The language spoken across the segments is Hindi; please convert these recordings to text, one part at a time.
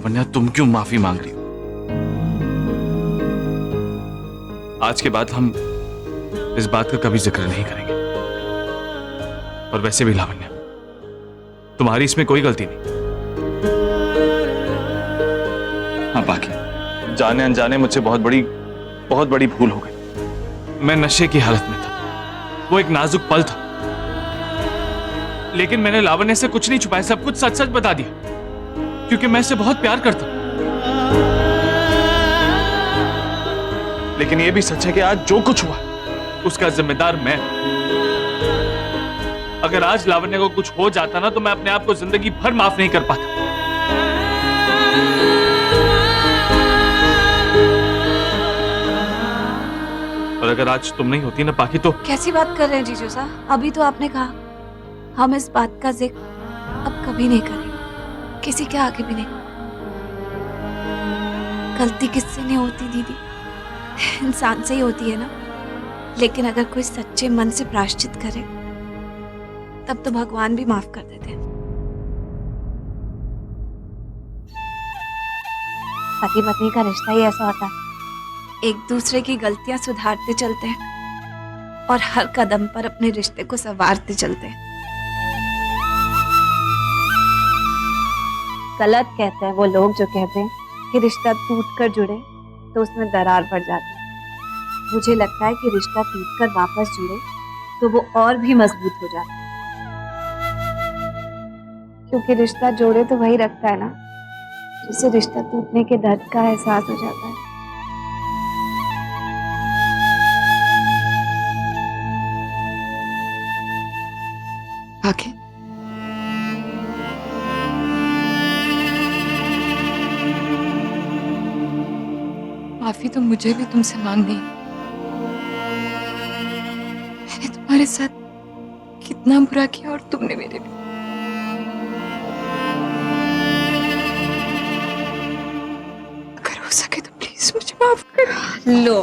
लावण्या, तुम क्यों माफी मांग रही हो? आज के बाद हम इस बात का कभी जिक्र नहीं करेंगे। और वैसे भी लावण्या, तुम्हारी इसमें कोई गलती नहीं। हाँ, बाकी जाने अनजाने मुझसे बहुत बड़ी भूल हो गई। मैं नशे की हालत में था, वो एक नाजुक पल था, लेकिन मैंने लावण्य से कुछ नहीं छुपाया, सब कुछ सच सच बता दिया, क्योंकि मैं इसे बहुत प्यार करता हूं। लेकिन यह भी सच है कि आज जो कुछ हुआ उसका जिम्मेदार मैं। अगर आज लावण्य को कुछ हो जाता ना, तो मैं अपने आप को जिंदगी भर माफ नहीं कर पाता। और अगर आज तुम नहीं होती ना पाखी, तो कैसी बात कर रहे हैं जीजू साहब? अभी तो आपने कहा हम इस बात का जिक्र अब कभी नहीं करेंगे, किसी के आगे भी नहीं। गलती किससे नहीं होती दीदी, इंसान से ही होती है ना। लेकिन अगर कोई सच्चे मन से प्रायश्चित करे तब तो भगवान भी माफ कर देते हैं। पति पत्नी का रिश्ता ही ऐसा होता है, एक दूसरे की गलतियां सुधारते चलते हैं और हर कदम पर अपने रिश्ते को संवारते चलते हैं। गलत कहते हैं वो लोग जो कहते हैं कि रिश्ता टूटकर जुड़े तो उसमें दरार पड़ जाती है। मुझे लगता है कि रिश्ता टूटकर वापस जुड़े तो वो और भी मजबूत हो जाता है, क्योंकि रिश्ता जोड़े तो वही रखता है ना जिसे रिश्ता टूटने के दर्द का एहसास हो जाता है। आगे माफी तो मुझे भी तुमसे मांगनी है। मैंने तुम्हारे साथ कितना बुरा किया और तुमने मेरे भी। अगर हो सके तो प्लीज मुझे माफ कर। लो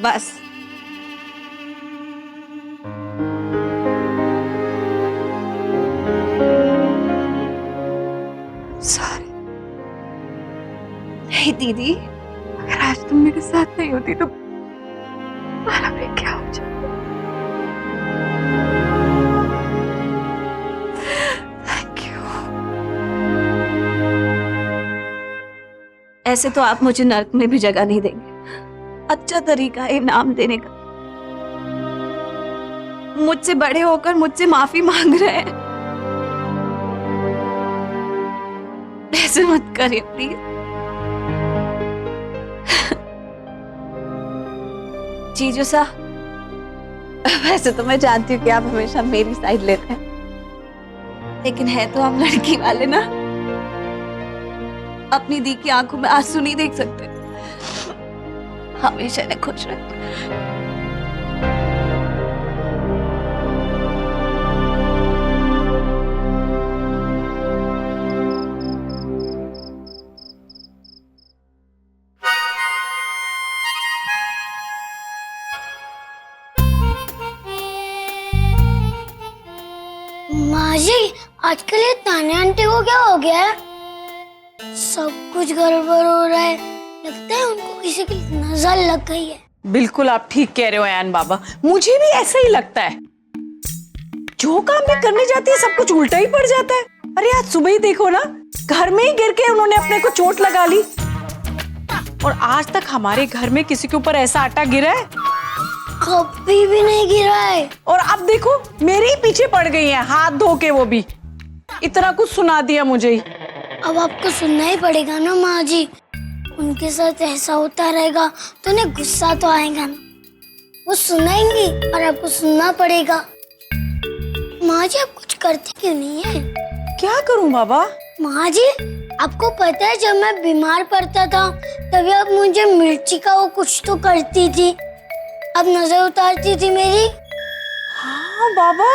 बस, सॉरी। नहीं दीदी, अगर आज तुम मेरे साथ नहीं होती तो मालूम नहीं क्या हो जाता। Thank you. ऐसे तो आप मुझे नर्क में भी जगह नहीं देंगे। अच्छा तरीका है इनाम देने का। मुझसे बड़े होकर मुझसे माफी मांग रहे हैं, ऐसे मत करिए प्लीज। जीजू साहब, वैसे तो मैं जानती हूँ कि आप हमेशा मेरी साइड लेते हैं, लेकिन है तो हम लड़की वाले ना, अपनी दी की आंखों में आंसू नहीं देख सकते। हमेशा इन्हें खुश रखते। माँ जी, आजकल ये ताने आंटी को क्या हो गया है? सब कुछ गड़बड़ हो रहा है, लगता है उनको किसी की नजर लग गई है। बिल्कुल आप ठीक कह रहे हो यान बाबा, मुझे भी ऐसा ही लगता है। जो काम भी करने जाती है सब कुछ उल्टा ही पड़ जाता है। अरे आज सुबह ही देखो ना, घर में ही गिर के उन्होंने अपने को चोट लगा ली। और आज तक हमारे घर में किसी के ऊपर ऐसा आटा गिरा है? कभी भी नहीं गिरा है। और अब देखो मेरे ही पीछे पड़ गई हैं, हाथ धो के, वो भी इतना कुछ सुना दिया मुझे ही। अब आपको सुनना ही पड़ेगा ना माँ जी, उनके साथ ऐसा होता रहेगा तो उन्हें गुस्सा तो आएगा ना, वो सुनाएंगी और आपको सुनना पड़ेगा। माँ जी आप कुछ करती क्यों नहीं है? क्या करूं बाबा? माँ जी आपको पता है जब मैं बीमार पड़ता था तभी आप मुझे मिर्ची का वो कुछ तो करती थी, अब नजर उतारती थी मेरी। हाँ बाबा,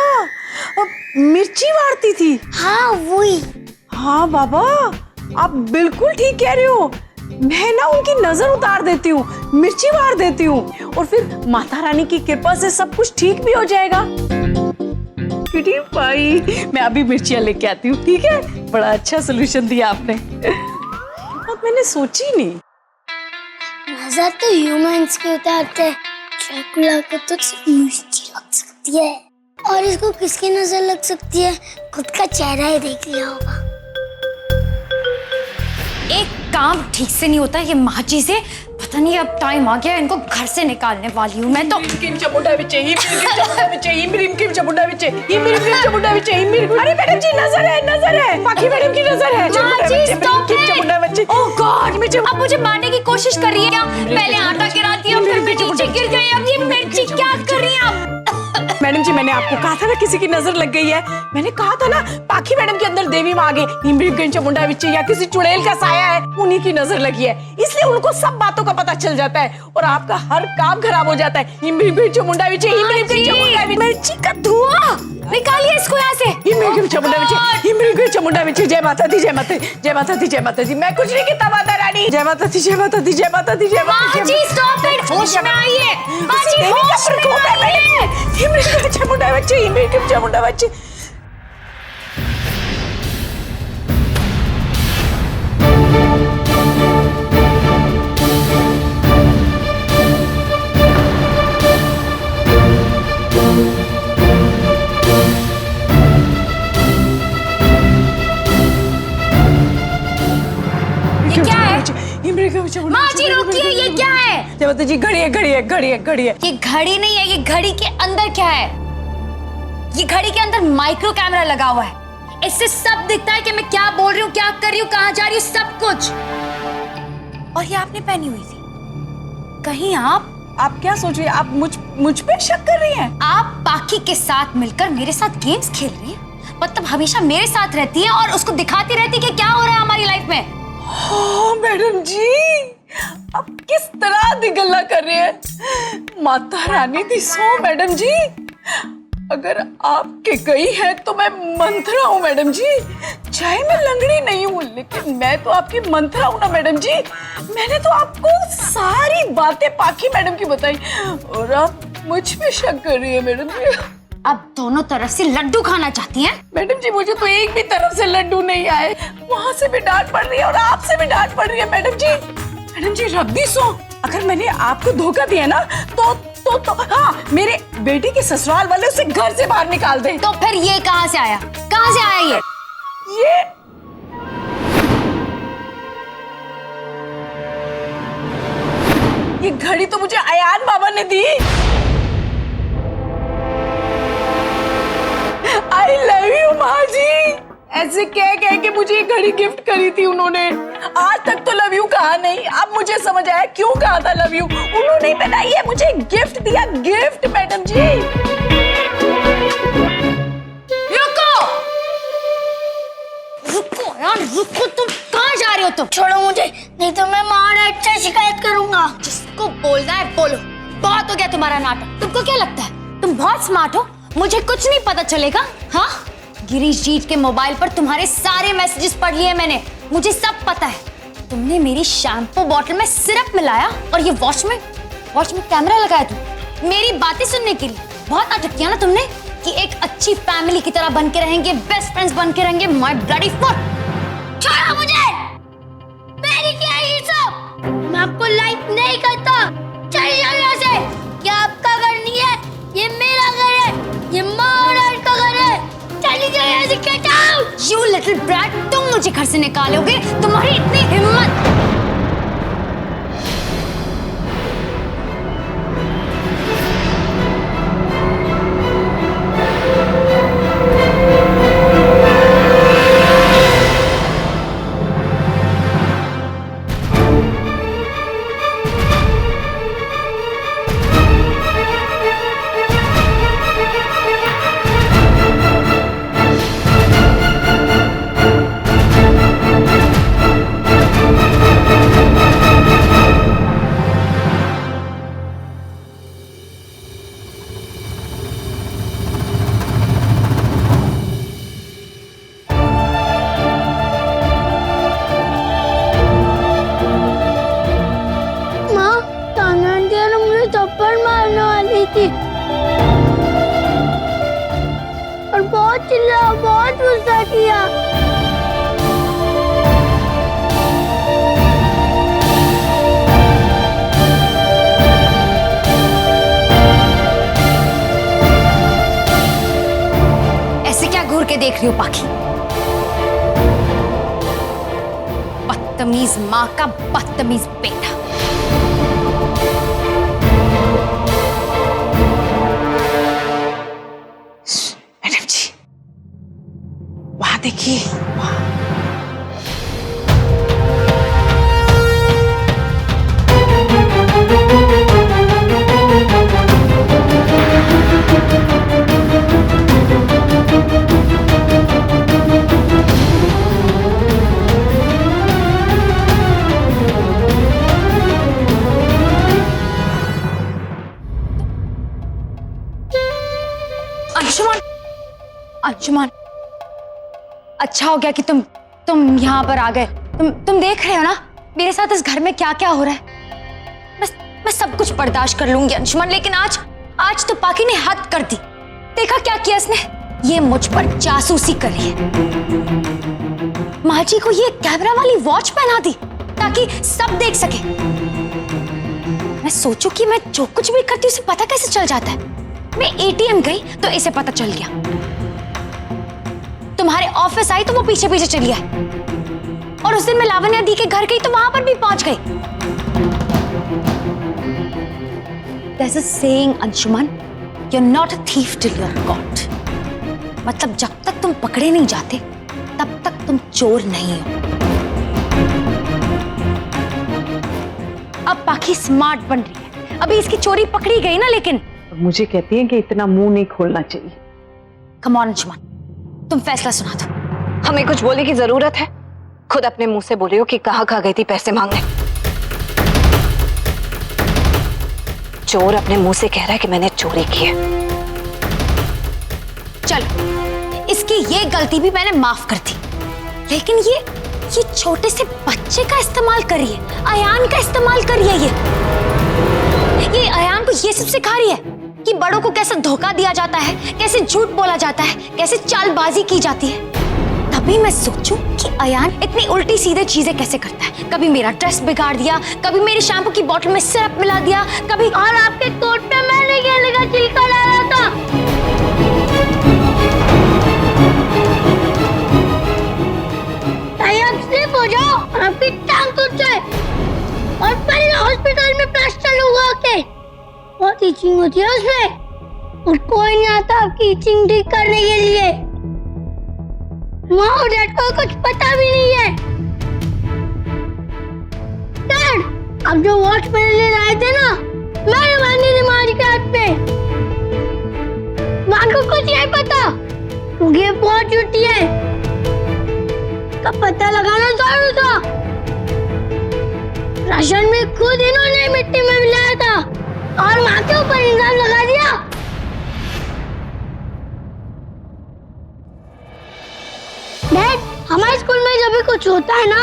मिर्ची मारती थी। हाँ वही। हाँ बाबा आप बिल्कुल ठीक कह रहे हो, मैं ना उनकी नजर उतार देती हूँ, मिर्ची मार देती हूँ और फिर माता रानी की कृपा से सब कुछ ठीक भी हो जाएगा। भाई मैं अभी मिर्चियाँ लेके आती हूँ, ठीक है? बड़ा अच्छा सोल्यूशन दिया आपने। बात मैंने सोची नहीं। नजर तो ह्यूमंस के उतारते हैं, ड्रैकुला को तो सिर्फ मिर्ची लग सकती है, और इसको किसकी नजर लग सकती है, खुद का चेहरा ही देख लिया होगा। एक काम ठीक से नहीं होता ये माची से, पता नहीं अब टाइम आ गया इनको घर से निकालने वाली हूँ मैं तो। अरे मैडम जी नजर है, बाकी मैडम की नजर है। ओह गॉड, अब मुझे मारने की कोशिश कर रही है क्या? पहले आटा गिरा दिया, फिर मैं नीचे गिर गई, अब ये मिर्ची क्या कर रही है आप? मैडम जी मैंने आपको कहा था ना किसी की नजर लग गई है, मैंने कहा था ना पाखी मैडम के अंदर देवी माँ गई चामुंडा बिच्ची या किसी चुड़ैल का साया है, उन्हीं की नजर लगी है, इसलिए उनको सब बातों का पता चल जाता है और आपका हर काम खराब हो जाता है। चामुंडा बिच्ची मिर्ची का धुआं निकालिए इसको यहाँ से। चामुंडा बिच्ची जय माता दी, जय माता दी, जय माता दी, जय माता दी। मैं कुछ नहीं कहता माता रानी। जय माता दी, जय माता दी, जय माता दी, जय माता दी। स्टॉप इट, होश में आइए माची, होश में आइए। चामुंडा बच्चे, चामुंडा बच्चे। माँ जी रोकिए, ये क्या है? जय माता जी, घड़ी है, घड़ी है, घड़ी है, घड़ी है। ये घड़ी नहीं है, ये घड़ी के अंदर क्या है? ये घड़ी के अंदर माइक्रो कैमरा लगा हुआ है, इससे सब दिखता है कि मैं क्या बोल रही हूँ, क्या कर रही हूँ, कहाँ जा रही हूँ, सब कुछ। और ये आपने पहनी हुई थी, कहीं आप क्या सोच रही हैं? आप मुझ पे शक कर रही हैं? आप पाखी के साथ मिलकर मेरे साथ गेम्स खेल रही हैं, मतलब हमेशा मेरे साथ रहती हैं और उसको दिखाती रहती है कि क्या हो रहा है हमारी लाइफ में। मैडम जी आप किस तरह दी गल्ला कर रहे हैं? माता रानी दी सो मैडम जी, अगर आपके गई है तो मैं मंत्रा हूँ मैडम जी। चाहे मैं लंगड़ी नहीं हूँ लेकिन मैं तो आपकी मंत्रा हूँ ना मैडम जी। मैंने तो आपको सारी बातें पाखी मैडम की बताई और आप मुझ पे शक कर रही है मैडम जी। अब दोनों तरफ से लड्डू खाना चाहती हैं? मैडम जी मुझे तो एक भी तरफ से लड्डू नहीं आए, वहाँ से भी डांट पड़ रही है और आपसे भी डांट पड़ रही है मैडम जी। मैडम जी रब्बी सो, अगर मैंने आपको धोखा दिया ना तो हाँ, मेरे बेटी के ससुराल वाले उसे घर से बाहर निकाल दें। तो फिर ये कहाँ से आया? कहाँ से आया ये घड़ी तो मुझे अयान बाबा ने दी। आई लव यू माँ जी, ऐसे कह के मुझे ये घड़ी गिफ्ट करी थी उन्होंने। आज तक तो लव यू कहा नहीं, अब मुझे समझ आया क्यों कहा था लव यू। उन्होंने बनाई है, मुझे गिफ्ट दिया, गिफ्ट मैडम जी। रुको यार रुको, तुम कहाँ जा रहे हो? तुम छोड़ो मुझे, नहीं तो मैं महाराज से शिकायत करूंगा। जिसको बोलना है बोलो, बहुत हो गया तुम्हारा नाटक। तुमको क्या लगता है तुम बहुत स्मार्ट हो, मुझे कुछ नहीं पता चलेगा? हाँ, गिरीश जी के मोबाइल पर तुम्हारे सारे मैसेजेस पढ़ लिए मैंने, मुझे सब पता है। तुमने मेरी शैम्पू बॉटल में सिरप मिलाया और ये वॉच में कैमरा लगाया तुम मेरी बातें सुनने के लिए। बहुत नाटक किया ना तुमने कि एक अच्छी फैमिली की तरह बन के रहेंगे, बेस्ट फ्रेंड्स बन के रहेंगे। माय ब्लडी फुट, छोड़ो मुझे, मेरी क्या ये सब? मैं आपको लाइक नहीं करता, चले जाओ यहाँ से। क्या आपका घर नहीं है, ये मेरा घर है, ये महाराज का घर है। चली जाओ यहाँ से, get out. You little brat, तुम मुझे घर से निकालोगे? तुम्हारी इतनी हिम्मत? रही हो पाखी? बदतमीज माँ का बदतमीज बेटा। मैडम जी, वहां देखिए, वहां। अंशुमान, अंशुमान, अच्छा हो गया कि तुम यहाँ पर आ गए। तुम देख रहे हो ना मेरे साथ इस घर में क्या क्या हो रहा है। मैं सब कुछ बर्दाश्त कर लूंगी अंशुमान, लेकिन आज तो पाकी ने हद कर दी। देखा क्या किया इसने? ये मुझ पर जासूसी कर रही है। माँ जी को ये कैमरा वाली वॉच पहना दी ताकि सब देख सके। मैं सोचू कि मैं जो कुछ भी करती हूँ उसे पता कैसे चल जाता है। मैं एटीएम गई तो इसे पता चल गया। तुम्हारे ऑफिस आई तो वो पीछे पीछे चली आई, और उस दिन मैं लावण्या दी के घर गई तो वहां पर भी पहुंच गई। There's a saying, Anshuman, you're not a thief till you're caught. मतलब जब तक तुम पकड़े नहीं जाते तब तक तुम चोर नहीं हो। अब पाखी स्मार्ट बन रही है, अभी इसकी चोरी पकड़ी गई ना, लेकिन मुझे कहती हैं कि इतना मुंह नहीं खोलना चाहिए। कम ऑन अंशुमन, तुम फैसला सुना दो। हमें कुछ बोलने की जरूरत है? खुद अपने मुंह से बोले हो कि कहाँ गई थी पैसे मांगने। चोर अपने मुंह से कह रहा है कि मैंने चोरी की है। चलो, इसकी ये गलती भी मैंने माफ कर दी, लेकिन ये छोटे से बच्चे का इस्तेमाल कर रही है, अयान का इस्तेमाल कर रही है। ये अयान को ये सब सिखा रही है कि बड़ों को कैसे धोखा दिया जाता है, कैसे झूठ बोला जाता है, कैसे चालबाजी की जाती है। तभी मैं सोचूं कि अयान इतनी उल्टी सीधे चीजें कैसे करता है। कभी मेरा ड्रेस बिगाड़ दिया, कभी मेरी शैम्पू की बोतल में सिरप मिला दिया, कभी और आपके कोट पे मैंने गेंदे का छिलका डाला था। आप स्लिप हो जाओ, आपकी टांग टूट जाए और पहले हॉस्पिटल में प्लास्टर हुआ के बहुत इचिंग होती है उसमें, और कोई नहीं आता आपकी इचिंग ठीक करने के लिए। माँ और डैड को कुछ पता भी नहीं है। डैड, अब जो वॉच मेरे लिए लाए थे ना, मैंने बांधी थी माँ जी के हाथ पे। माँ को कुछ नहीं पता क्योंकि ये बहुत झूठी है। का पता लगाना जरूर था। राशन में खुद इन्होंने मिट्टी में मिलाया था और माँ के ऊपर इल्जाम लगा दिया। डैड, हमारे स्कूल में जब भी कुछ होता है ना,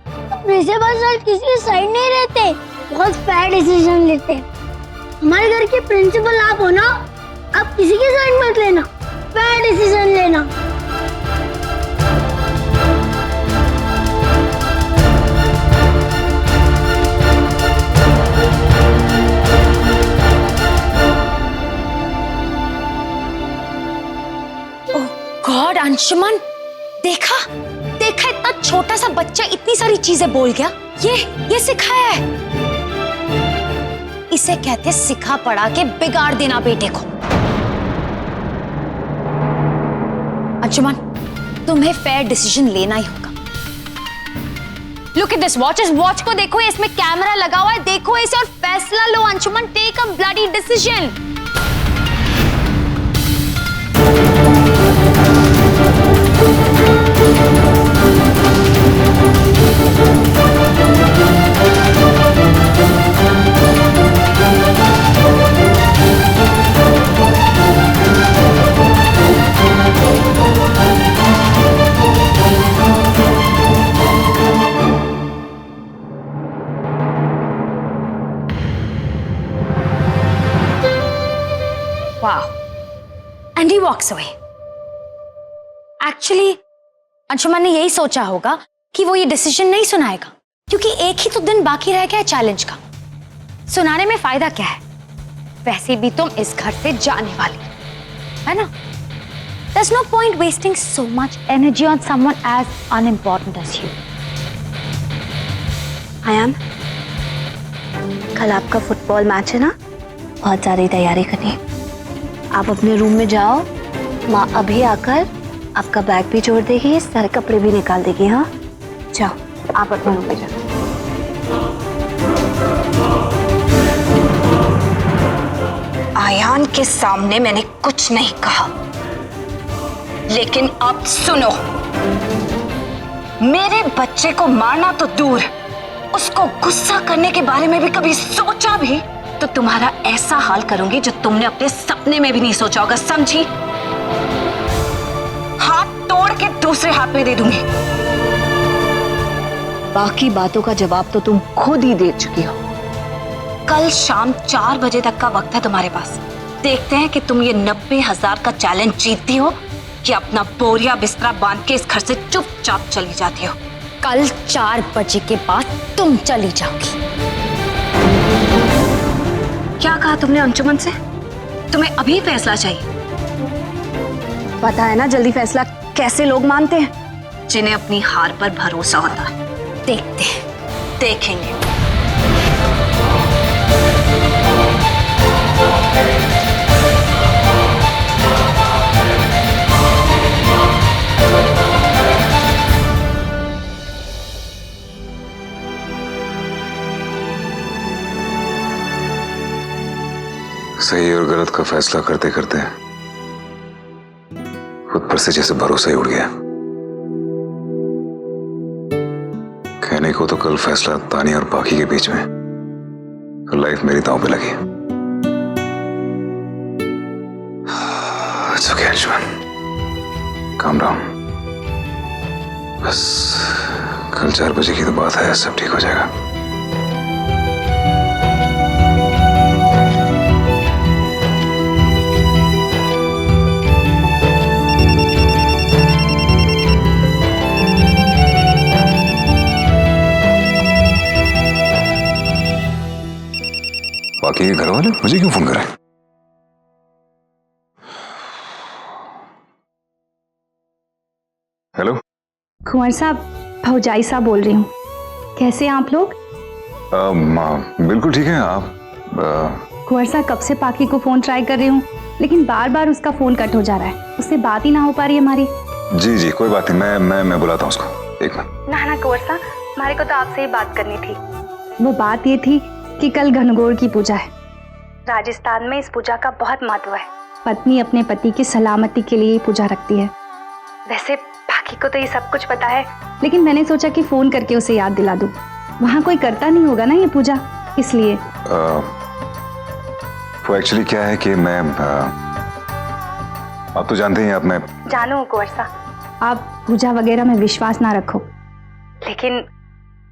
तो प्रिंसिपल सर किसी की साइड नहीं रहते, बहुत फेयर डिसीजन लेते। हमारे घर के प्रिंसिपल आप हो ना, आप किसी की साइड मत लेना, फेयर डिसीजन लेना। गॉड अंशुमन, देखा इतना छोटा सा बच्चा इतनी सारी चीजें बोल गया। ये सिखाया है। इसे कहते सिखा पढ़ा के बिगाड़ देना बेटे को। अंशुमन, तुम्हें फेयर डिसीजन लेना ही होगा। लुक एट दिस वॉच, इस वॉच को देखो, इसमें कैमरा लगा हुआ है, देखो इसे और फैसला लो Anshuman. Take a bloody decision. Wow. And he walks away. Actually, Anshuman ने यही सोचा होगा कि वो ये डिसीजन नहीं सुनाएगा, क्योंकि एक ही तो दिन बाकी रह गया है चैलेंज का। सुनाने में फायदा क्या है? वैसे भी तुम इस घर से जाने वाली है ना? There's no point wasting so much energy on someone as unimportant as you. Ayaan, कल आपका फुटबॉल मैच है ना, बहुत सारी तैयारी करनी है। आप अपने रूम में जाओ, माँ अभी आकर आपका बैग भी जोड़ देगी, सारे कपड़े भी निकाल देगी। हाँ जाओ, आप अपने रूम में जाओ। आयान के सामने मैंने कुछ नहीं कहा, लेकिन अब सुनो, मेरे बच्चे को मारना तो दूर, उसको गुस्सा करने के बारे में भी कभी सोचा भी तो तुम्हारा ऐसा हाल करूंगी जो तुमने अपने सपने में भी नहीं सोचा होगा, समझी? हाथ तोड़ के दूसरे हाथ में दे दूंगी। बाकी बातों का जवाब तो तुम खुद ही दे चुकी हो। कल शाम 4 बजे तक का वक्त है तुम्हारे पास। देखते हैं कि तुम ये 90,000 का चैलेंज जीतती हो कि अपना बोरिया बिस्तरा बांध के इस घर से चुपचाप चली जाती हो। कल 4 बजे के बाद तुम चली जाओगी। क्या कहा तुमने अंजुमन से? तुम्हें अभी फैसला चाहिए? पता है ना जल्दी फैसला कैसे लोग मानते हैं, जिन्हें अपनी हार पर भरोसा होता है। देखते हैं। देखेंगे। सही और गलत का फैसला करते करते खुद पर से जैसे भरोसा ही उड़ गया। कहने को तो कल फैसला तानिया और बाकी के बीच में, तो लाइफ मेरी दांव पे लगी। It's okay, Anjuman, calm down। बस कल 4 बजे की तो बात है, सब ठीक हो जाएगा। बाकी के घर वाले मुझे क्यों फोन करें? हेलो कुंवर साहब, भौजाई साहब बोल रही हूँ। कैसे हैं आप लोग? बिल्कुल ठीक है। आप कुंवर साहब, कब से पाकी को फोन ट्राई कर रही हूँ, लेकिन बार बार उसका फोन कट हो जा रहा है, उससे बात ही ना हो पा रही है हमारी। जी जी कोई बात नहीं, मैं बुलाता हूँ उसको। एक मिनट। ना कुंवर साहब, हमारे को तो आपसे ही बात करनी थी। वो बात ये थी कि कल घनघोर की पूजा है। राजस्थान में इस पूजा का बहुत महत्व है। पत्नी अपने पति की सलामती के लिए पूजा रखती है। वैसे बाकी को तो ये सब कुछ पता है, लेकिन मैंने सोचा कि फोन करके उसे याद दिला दूं। वहाँ कोई करता नहीं होगा ना ये पूजा, इसलिए। वो एक्चुअली क्या है कि मैं आप तो जानते हैं, आप मैं जानू कुंवर साहब, आप पूजा वगैरह में विश्वास ना रखो, लेकिन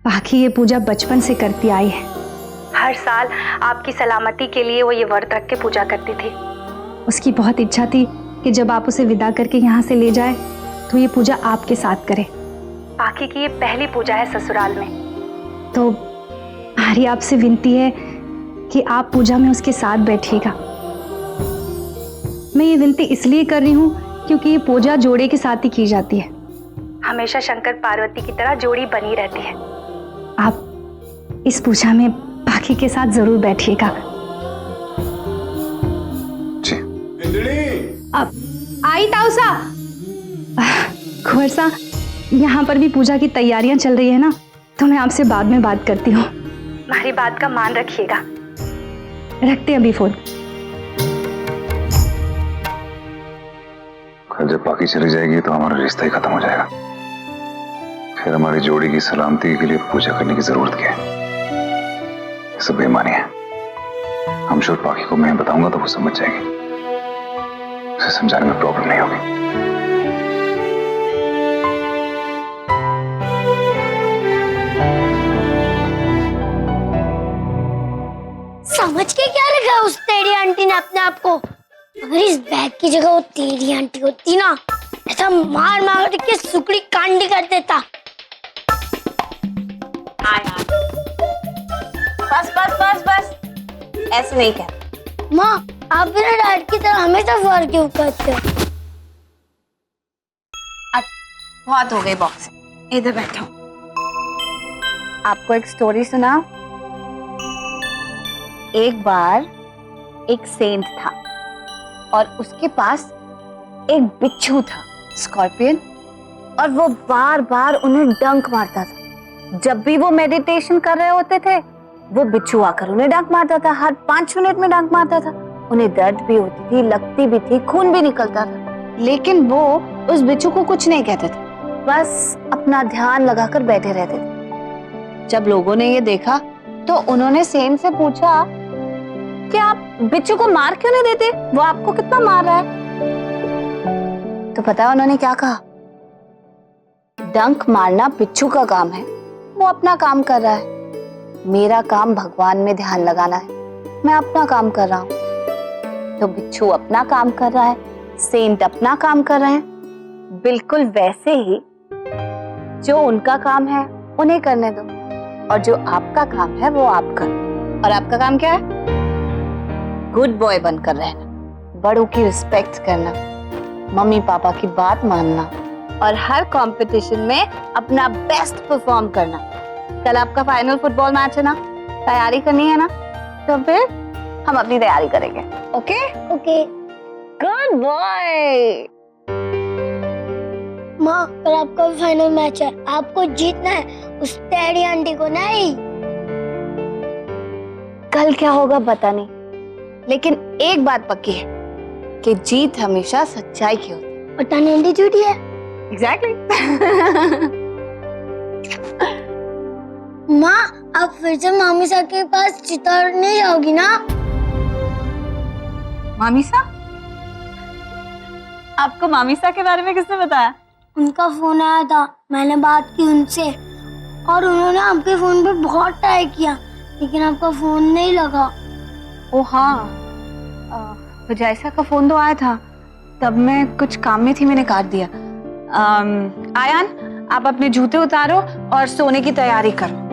बाकी ये पूजा बचपन से करती आई है। हर साल आपकी सलामती के लिए वो ये व्रत रख के पूजा करती थी। उसकी बहुत इच्छा थी कि जब आप उसे विदा करके यहाँ से ले जाए तो ये पूजा आपके साथ करे। बाकी की ये पहली पूजा है ससुराल में, तो हमारी आपसे विनती है कि आप पूजा में उसके साथ बैठिएगा। मैं ये विनती इसलिए कर रही हूँ क्योंकि ये पूजा जोड़े के साथ ही की जाती है। हमेशा शंकर पार्वती की तरह जोड़ी बनी रहती है। आप इस पूजा में बाकी के साथ जरूर बैठिएगा। जी। अब आई ताऊसा। कुंवर साहब, यहाँ पर भी पूजा की तैयारियां चल रही है ना, तो मैं आपसे बाद में बात करती हूँ। हमारी बात का मान रखिएगा। रखते हैं अभी फोन। कल जब बाकी चली जाएगी तो हमारा रिश्ता ही खत्म हो जाएगा। फिर हमारी जोड़ी की सलामती के लिए पूजा करने की जरूरत क्या है? ये सब बेईमानी है। हम श्योर बाकी को मैं बताऊंगा तो वो समझ जाएगी। उसे समझाने में प्रॉब्लम नहीं होगी। समझ के क्या लगा उस तेरी आंटी ने अपने आप को? अगर इस बैग की जगह वो तेरी आंटी होती ना, ऐसा मार मार के सुकड़ी कांडी कर देता। बस बस बस बस, ऐसे नहीं कहते। माँ, आप मेरे डैड की तरह हमेशा वार क्यों करते हो? बहुत हो गई बॉक्सिंग, इधर बैठो। आपको एक स्टोरी सुना। एक बार एक सेंट था और उसके पास एक बिच्छू था, स्कॉर्पियन, और वो बार बार उन्हें डंक मारता था। जब भी वो मेडिटेशन कर रहे होते थे वो बिच्छू आकर उन्हें डंक मारता था। हर 5 मिनट में डंक मारता था। उन्हें दर्द भी होती थी, लगती भी थी, खून भी निकलता था, लेकिन वो उस बिच्छू को कुछ नहीं कहते थे, बस अपना ध्यान लगाकर बैठे रहते थे। जब लोगों ने ये देखा तो उन्होंने सेंट से पूछा कि आप बिच्छू को मार क्यों नहीं देते, वो आपको कितना मार रहा है। तो पता है उन्होंने क्या कहा? डंक मारना बिच्छू का काम है, वो अपना काम कर रहा है। मेरा काम भगवान में ध्यान लगाना है, मैं अपना काम कर रहा हूँ। तो बिच्छू अपना काम कर रहा है, सेंट अपना काम कर रहे हैं। बिल्कुल वैसे ही जो उनका काम है उन्हें करने दो, और जो आपका काम है वो आप करो। और आपका काम क्या है? गुड बॉय बनकर रहना, बड़ों की रिस्पेक्ट करना, मम्मी पापा की बात मानना, और हर कंपटीशन में अपना बेस्ट परफॉर्म करना। कल आपका फाइनल फुटबॉल मैच है ना, तैयारी करनी है ना, तो फिर हम अपनी तैयारी करेंगे। Okay okay. Good boy. माँ, कल आपका फाइनल मैच है, आपको जीतना है, उस टैडी आंटी को नहीं। कल क्या होगा पता नहीं, लेकिन एक बात पक्की है कि जीत हमेशा सच्चाई की होती है। और टैडी आंटी झूठी है। एग्जैक्टली। माँ, आप फिर से मामी सा के पास चित्तौड़ नहीं जाओगी ना? मामीसा? आपको मामीसा के बारे में किसने बताया? उनका फोन आया था, मैंने बात की उनसे, और उन्होंने आपके फोन पे बहुत ट्राई किया, लेकिन आपका फोन नहीं लगा। ओ हाँ, जैसा का फोन तो आया था, तब मैं कुछ काम में थी, मैंने काट दिया। आयान, आप अपने जूते उतारो और सोने की तैयारी करो।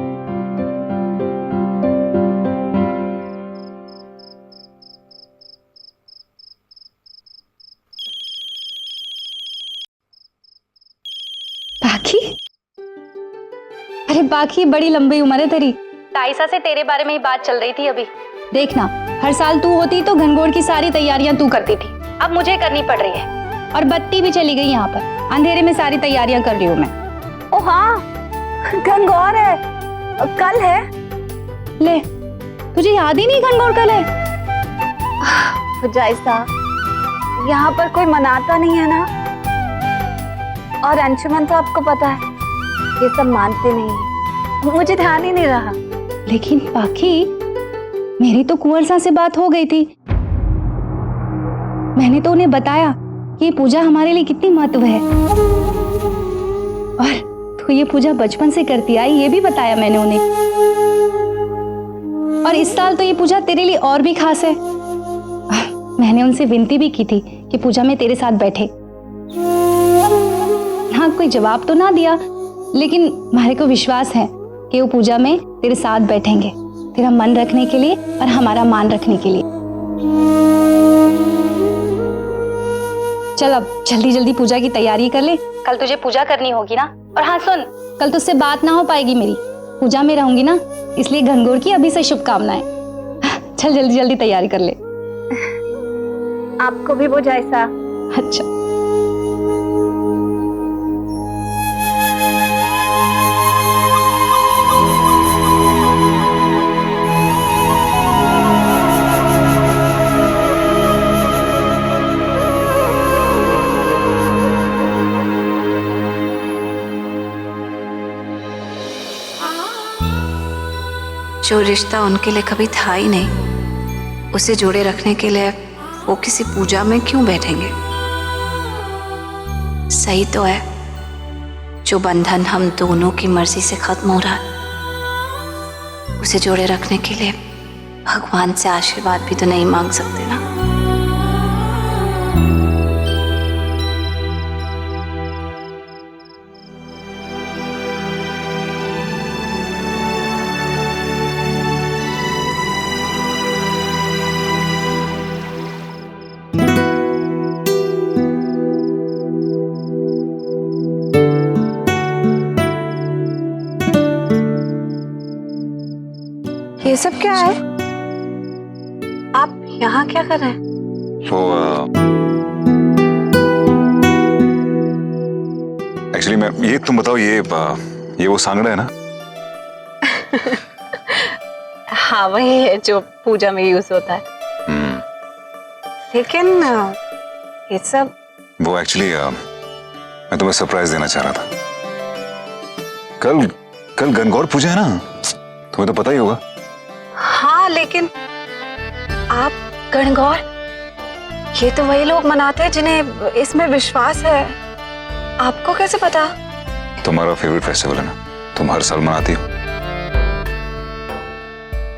बाकी? अरे बाकी, बड़ी लंबी उम्र है तेरी। ताइसा से तेरे बारे में ही बात चल रही थी अभी। देखना, हर साल तू होती तो घनघोर की सारी तैयारियां तू करती थी, अब मुझे करनी पड़ रही है। और बत्ती भी चली गई यहाँ पर, अंधेरे में सारी तैयारियां कर रही हूँ मैं। ओ हाँ, घनघोर है, कल है। ले, तुझे याद ही नहीं घनघोर कल है? फुजाइसा, यहाँ पर कोई मनाता नहीं है ना, और अंशुमन तो आपको पता है ये सब मानते नहीं है, मुझे ध्यान ही नहीं रहा। लेकिन बाकी, मेरी तो कुंवर से बात हो गई थी। मैंने तो उन्हें बताया कि ये पूजा हमारे लिए कितनी महत्व है, और तो ये पूजा बचपन से करती आई, ये भी बताया मैंने उन्हें। और इस साल तो ये पूजा तेरे लिए और भी खास है। मैंने उनसे विनती भी की थी कि पूजा में तेरे साथ बैठे। हाँ, कोई जवाब तो ना दिया, लेकिन हमारे को विश्वास है कि वो पूजा में तेरे साथ बैठेंगे, तेरा मन रखने के लिए और हमारा मान रखने के लिए। चल अब जल्दी जल्दी पूजा की तैयारी कर ले, कल तुझे पूजा करनी होगी ना। और हाँ सुन, कल तुझसे बात ना हो पाएगी मेरी, पूजा में रहूंगी ना, इसलिए घनघोर की अभी से शुभकामनाएं। चल जल्दी जल्दी तैयारी कर ले। आपको भी वो जैसा। अच्छा। जो रिश्ता उनके लिए कभी था ही नहीं, उसे जोड़े रखने के लिए वो किसी पूजा में क्यों बैठेंगे? सही तो है, जो बंधन हम दोनों की मर्जी से खत्म हो रहा है, उसे जोड़े रखने के लिए भगवान से आशीर्वाद भी तो नहीं मांग सकते ना। ये सब क्या है? आप यहाँ क्या कर रहे हैं? तो एक्चुअली मैं ये तुम बताओ, ये वो सांगड़ा है ना? हाँ वही है जो पूजा में यूज होता है। लेकिन ये सब वो एक्चुअली मैं तुम्हें सरप्राइज देना चाह रहा था। कल गणगौर पूजा है ना, तुम्हें तो पता ही होगा। हाँ लेकिन आप गणगौर, ये तो वही लोग मनाते हैं जिन्हें इसमें विश्वास है। आपको कैसे पता? तुम्हारा फेवरेट फेस्टिवल है ना, तुम हर साल मनाती हो,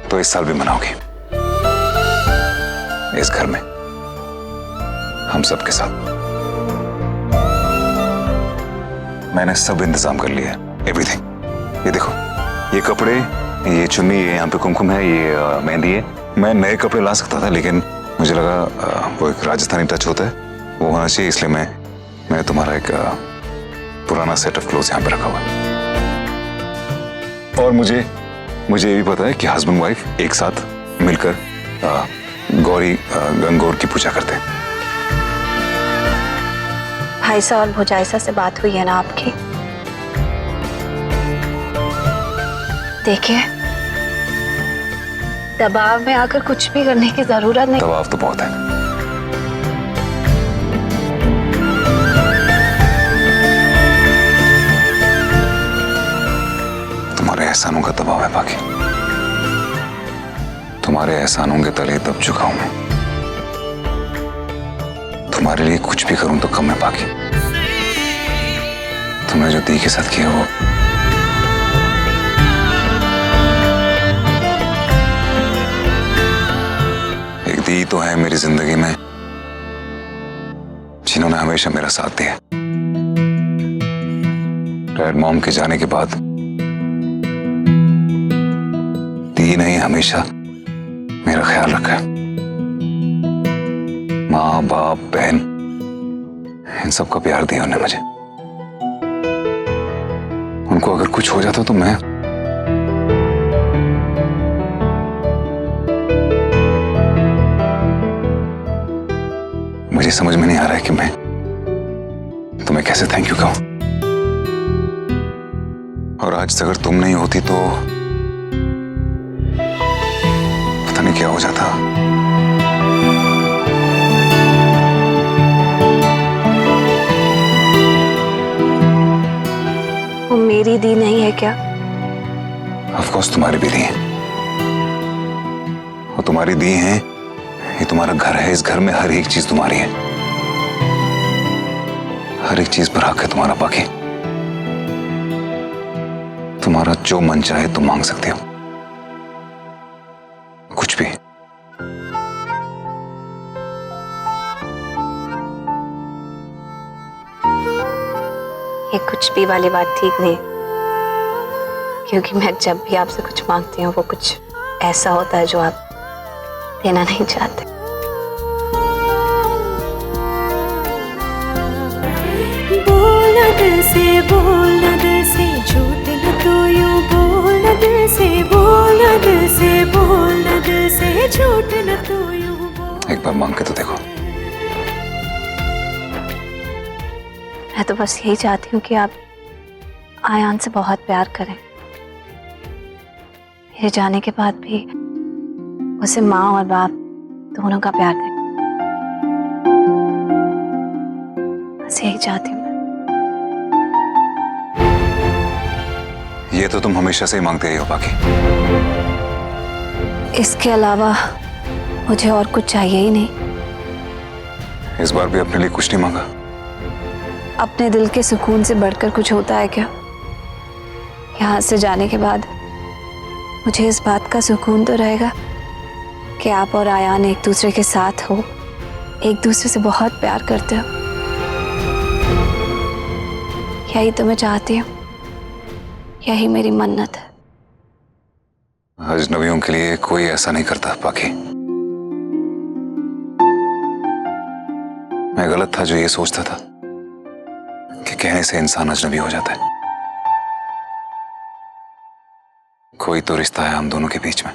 तो इस साल भी मनाओगी इस घर में हम सबके साथ। मैंने सब इंतजाम कर लिया है, एवरीथिंग। ये देखो, ये कपड़े, ये चुन्नी, ये यहाँ पे कुमकुम है, ये मेहंदी है। मैं नए कपड़े ला सकता था लेकिन मुझे लगा वो एक राजस्थानी टच होता है, वो होना चाहिए, इसलिए मैंने तुम्हारा एक पुराना सेट ऑफ क्लोथ्स यहाँ पे रखा हुआ है। और मुझे ये भी पता है कि हस्बैंड वाइफ एक साथ मिलकर गणगौर की पूजा करते हैं। भाईसा और भुजाइसा से बात हुई है ना आपकी? देखिए, दबाव में आकर कुछ भी करने की जरूरत नहीं। दबाव तो बहुत है। तुम्हारे एहसानों का दबाव है बाकी। तुम्हारे एहसानों के तले दब चुका हूं मैं। तुम्हारे लिए कुछ भी करूं तो कम है बाकी। तुमने जो दी के साथ किया वो एक दी तो है मेरी जिंदगी में जिन्होंने हमेशा मेरा साथ दिया। डैड मॉम के जाने के बाद दी ने हमेशा मेरा ख्याल रखा है। माँ बाप बहन इन सब का प्यार दिया उन्होंने मुझे। उनको अगर कुछ हो जाता तो मैं मुझे समझ में नहीं आ रहा है कि मैं तुम्हें कैसे थैंक यू कहूं। और आज अगर तुम नहीं होती तो पता नहीं क्या हो जाता। वो मेरी दी नहीं है क्या? ऑफ कोर्स तुम्हारी भी दी है। वो तुम्हारी दी है, ये तुम्हारा घर है, इस घर में हर एक चीज तुम्हारी है। हर एक चीज पर हक है तुम्हारा बाकी। तुम्हारा जो मन चाहे तुम मांग सकते हो, कुछ भी। ये कुछ भी वाली बात ठीक नहीं, क्योंकि मैं जब भी आपसे कुछ मांगती हूँ वो कुछ ऐसा होता है जो आप देना नहीं चाहते। बोलना दिल से झूठ न तो यूं बोलना दिल से, बोलना दिल से झूठ न तो यूं बोल। एक बार मांग के तो देखो। मैं तो बस यही चाहती हूँ कि आप आयान से बहुत प्यार करें। मेरे जाने के बाद भी उसे माँ और बाप दोनों का प्यार दें। बस यही चाहती हूँ मैं। ये तो तुम हमेशा से ही मांगते ही हो बाकी। इसके अलावा मुझे और कुछ चाहिए ही नहीं। इस बार भी अपने लिए कुछ नहीं मांगा? अपने दिल के सुकून से बढ़कर कुछ होता है क्या? यहाँ से जाने के बाद मुझे इस बात का सुकून तो रहेगा कि आप और आयान एक दूसरे के साथ हो, एक दूसरे से बहुत प्यार करते हो। यही तो मैं चाहती हूँ, यही मेरी मन्नत है। अजनबियों के लिए कोई ऐसा नहीं करता बाकी। मैं गलत था जो ये सोचता था कि कहने से इंसान अजनबी हो जाता है। कोई तो रिश्ता है हम दोनों के बीच में।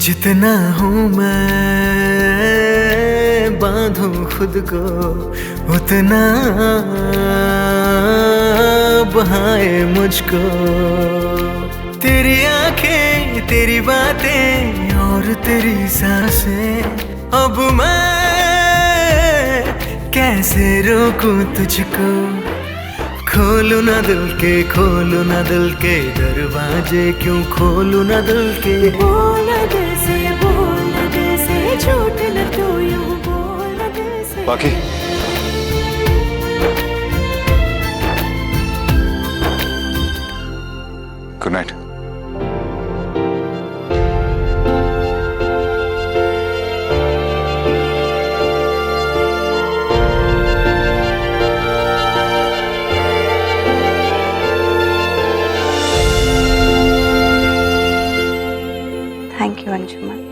जितना हूँ मैं बांधूं खुद को उतना बहाए मुझको। तेरी आंखें, तेरी बातें और तेरी सांसें, अब मैं कैसे रोकूं तुझको। खोलू ना दिल के दरवाजे, क्यों खोलू ना दिल के। बोलना दिल से, बोलना दिल से, झूठ न तो यूं बोलना दिल से। बाकी good night. Thank you Anjuman.